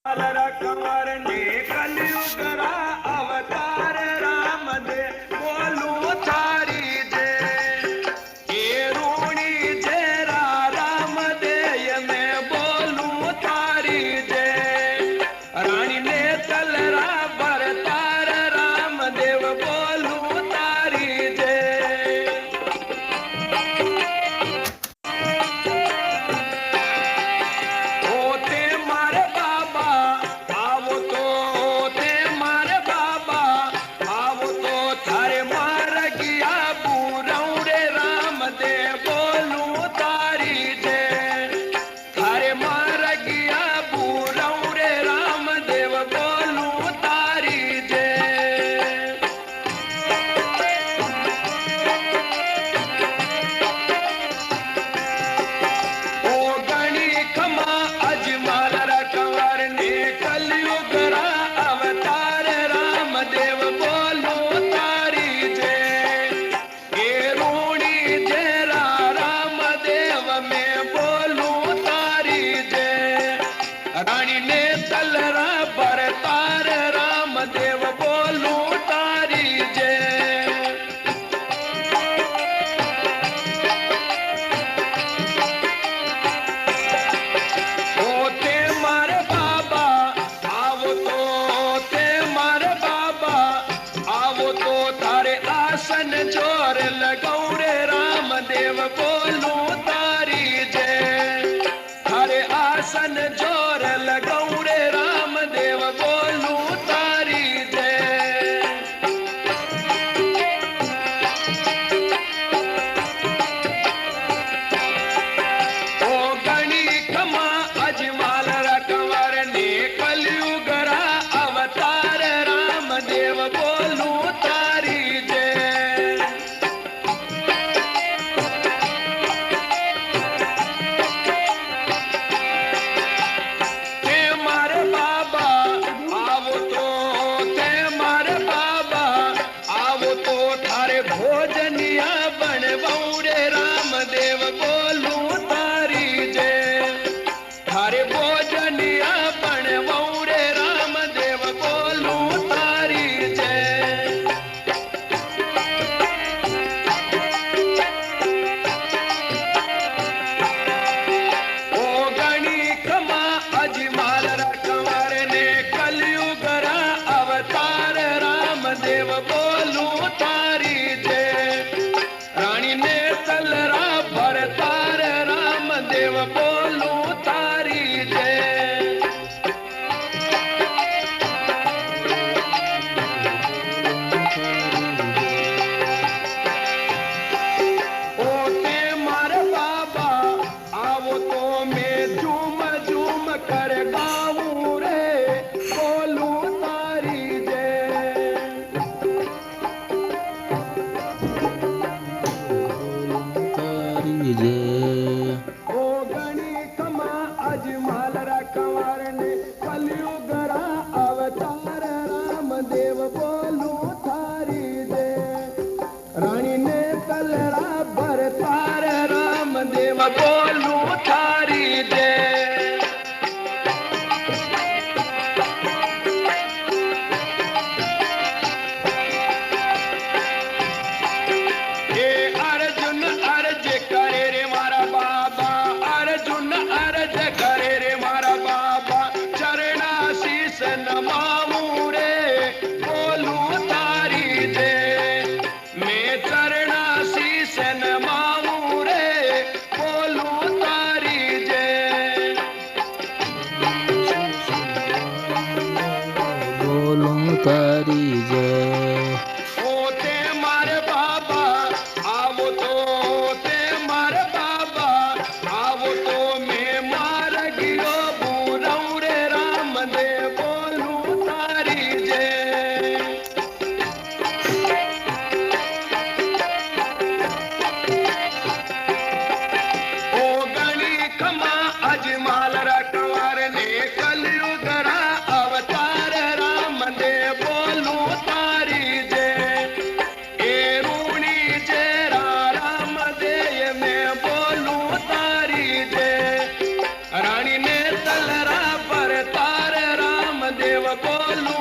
कंवर ने कलयुग रा अवतार राम दे बोलू थारी दे ए रूणी जेरा राम दे मैं बोलू थारी दे रानी ने तलरा भरतार राम देव बोलू तारी दे रानी ने तलरा भरतार राम देव बोलू तारी जय होते मारे बाबा आवो ते मारे बाबा आवो तो थारे आसन जोर लगाऊ रे राम देव बोलू तारी जय थारे आसन जोर लगाऊ रे राम देव बोलू तारी जय ओ गणी खमा अजमाल रा कंवर ने कलयुग रा अवतार राम देव बोलू तारी जय भोजनिया बनवाऊ रे राम देव बोलू तारी जय थारे भोजनिया बनवाऊ रे राम देव बोलू तारी जय ओ गणी खमा अजमाल रा कंवर ने कलयुग रा अवतार राम देव बोलू तारी रानी ने तलरा भरतार राम देव बोलू तारी जय ओते मारे बाबा आवो तो मैं झूम झूम कर गाऊं रे बोलू तारी जय ओ गणी खमा अजमाल रा कंवर ने कलयुग रा अवतार राम देव बोलू थारी दे रानी ने तलरा भरतार राम देव बोलू थारी दे नमाऊ रे बोलू तारी दे मैं चरणा शीस नमाऊ रे बोलू तारी जय बोलू तारी जय होते मारे बाबा आवो तो ते मारे बाबा आवो तो मैं मार गिरो बूरऊ रे राम दे बोलू બોલું